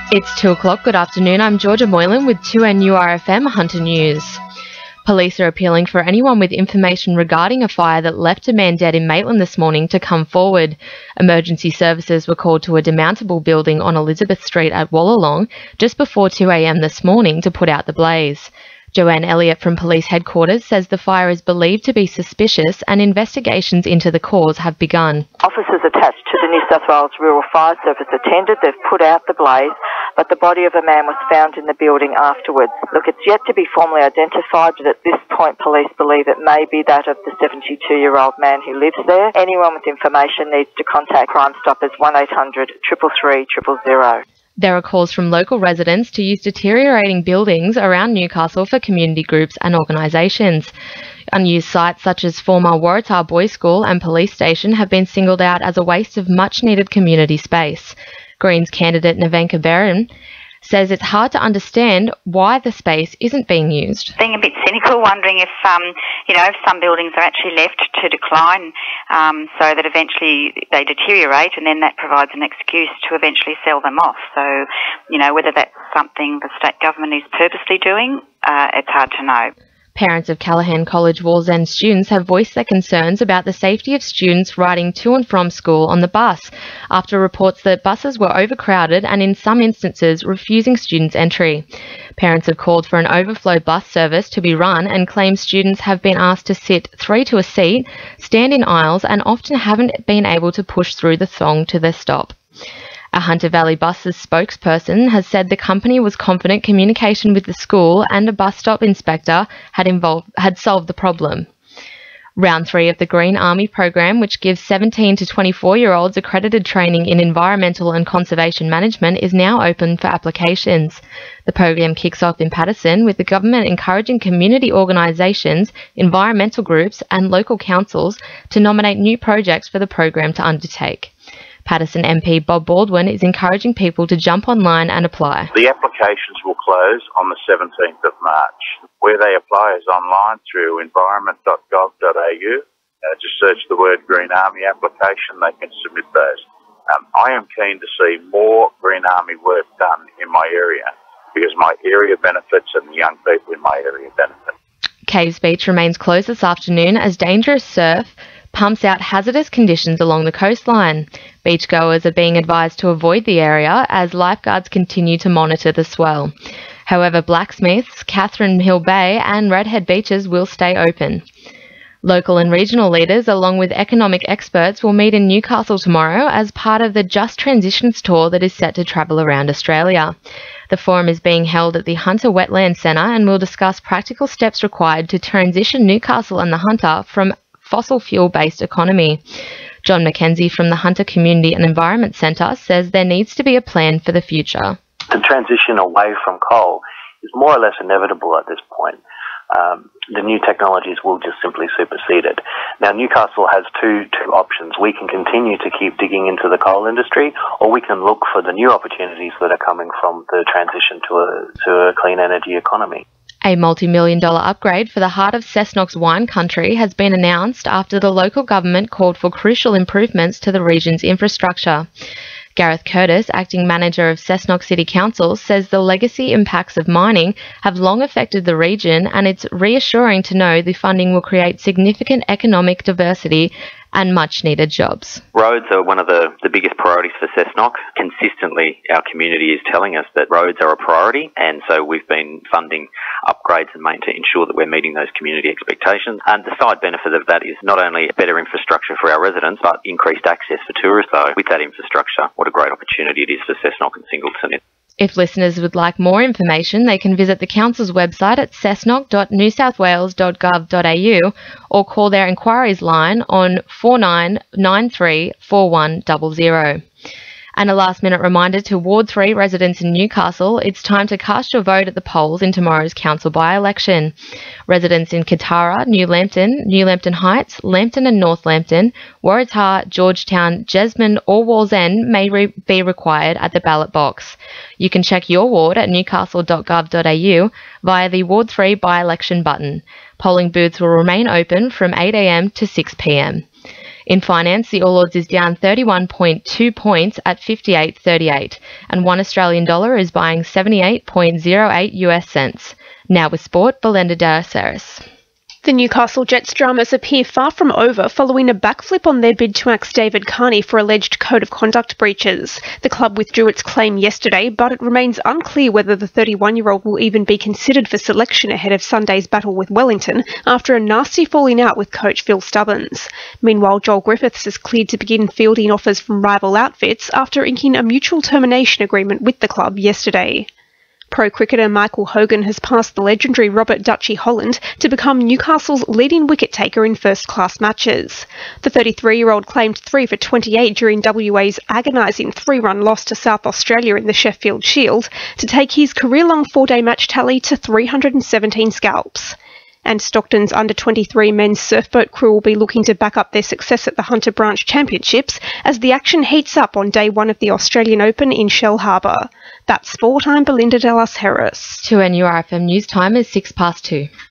It's 2 o'clock. Good afternoon. I'm Georgia Moylan with 2NURFM Hunter News. Police are appealing for anyone with information regarding a fire that left a man dead in Moylan this morning to come forward. Emergency services were called to a demountable building on Elizabeth Street at Wallalong just before 2 a.m. this morning to put out the blaze. Joanne Elliott from Police Headquarters says the fire is believed to be suspicious and investigations into the cause have begun. Officers attached to the New South Wales Rural Fire Service attended. They've put out the blaze, but the body of a man was found in the building afterwards. Look, it's yet to be formally identified, but at this point police believe it may be that of the 72-year-old man who lives there. Anyone with information needs to contact Crime Stoppers 1800 333 000. There are calls from local residents to use deteriorating buildings around Newcastle for community groups and organisations. Unused sites such as former Waratah Boys School and Police Station have been singled out as a waste of much-needed community space. Greens candidate Nevenka Barron says it's hard to understand why the space isn't being used. Being a bit cynical, wondering if if some buildings are actually left to decline so that eventually they deteriorate, and then that provides an excuse to eventually sell them off. So, whether that's something the state government is purposely doing, it's hard to know. Parents of Callaghan College Wallsend students have voiced their concerns about the safety of students riding to and from school on the bus after reports that buses were overcrowded and in some instances refusing students entry. Parents have called for an overflow bus service to be run and claim students have been asked to sit 3 to a seat, stand in aisles and often haven't been able to push through the thong to their stop. A Hunter Valley Buses spokesperson has said the company was confident communication with the school and a bus stop inspector had solved the problem. Round 3 of the Green Army program, which gives 17 to 24-year-olds accredited training in environmental and conservation management, is now open for applications. The program kicks off in Paterson, with the government encouraging community organisations, environmental groups and local councils to nominate new projects for the program to undertake. Paterson MP Bob Baldwin is encouraging people to jump online and apply. The applications will close on the 17th of March. Where they apply is online through environment.gov.au. Just search the word Green Army application, they can submit those. I am keen to see more Green Army work done in my area because my area benefits and the young people in my area benefit. Caves Beach remains closed this afternoon as dangerous surf pumps out hazardous conditions along the coastline. Beachgoers are being advised to avoid the area as lifeguards continue to monitor the swell. However, Blacksmiths, Catherine Hill Bay and Redhead beaches will stay open. Local and regional leaders, along with economic experts, will meet in Newcastle tomorrow as part of the Just Transitions tour that is set to travel around Australia. The forum is being held at the Hunter Wetland Centre and will discuss practical steps required to transition Newcastle and the Hunter from fossil fuel-based economy. John McKenzie from the Hunter Community and Environment Centre says there needs to be a plan for the future. The transition away from coal is more or less inevitable at this point. The new technologies will just simply supersede it. Now, Newcastle has two options. We can continue to keep digging into the coal industry, or we can look for the new opportunities that are coming from the transition to a clean energy economy. A multi-million-dollar upgrade for the heart of Cessnock's wine country has been announced after the local government called for crucial improvements to the region's infrastructure. Gareth Curtis, acting manager of Cessnock City Council, says the legacy impacts of mining have long affected the region, and it's reassuring to know the funding will create significant economic diversity and much-needed jobs. Roads are one of the biggest priorities for Cessnock. Consistently, our community is telling us that roads are a priority, and so we've been funding upgrades and to ensure that we're meeting those community expectations. And the side benefit of that is not only better infrastructure for our residents, but increased access for tourists. So with that infrastructure, what a great opportunity it is for Cessnock and Singleton. If listeners would like more information, they can visit the Council's website at cessnock.newsouthwales.gov.au or call their inquiries line on 4993 4100. And a last-minute reminder to Ward 3 residents in Newcastle, it's time to cast your vote at the polls in tomorrow's council by-election. Residents in Katara, New Lambton Heights, Lambton and North Lambton, Waratah, Georgetown, Jesmond or Wallsend may be required at the ballot box. You can check your ward at newcastle.gov.au via the Ward 3 by-election button. Polling booths will remain open from 8 a.m. to 6 p.m. In finance, the All Ords is down 31.2 points at 58.38, and $1 Australian dollar is buying 78.08 US cents. Now with sport, Belinda Daraceres. The Newcastle Jets dramas appear far from over following a backflip on their bid to axe David Carney for alleged code of conduct breaches. The club withdrew its claim yesterday, but it remains unclear whether the 31-year-old will even be considered for selection ahead of Sunday's battle with Wellington after a nasty falling out with coach Phil Stubbins. Meanwhile, Joel Griffiths is cleared to begin fielding offers from rival outfits after inking a mutual termination agreement with the club yesterday. Pro cricketer Michael Hogan has passed the legendary Robert Dutchy Holland to become Newcastle's leading wicket-taker in first-class matches. The 33-year-old claimed 3 for 28 during WA's agonising 3-run loss to South Australia in the Sheffield Shield to take his career-long 4-day match tally to 317 scalps. And Stockton's under-23 men's surfboat crew will be looking to back up their success at the Hunter Branch Championships as the action heats up on day 1 of the Australian Open in Shell Harbour. That's sport. I'm Belinda Dallas Harris. 2NURFM news time is 2:06.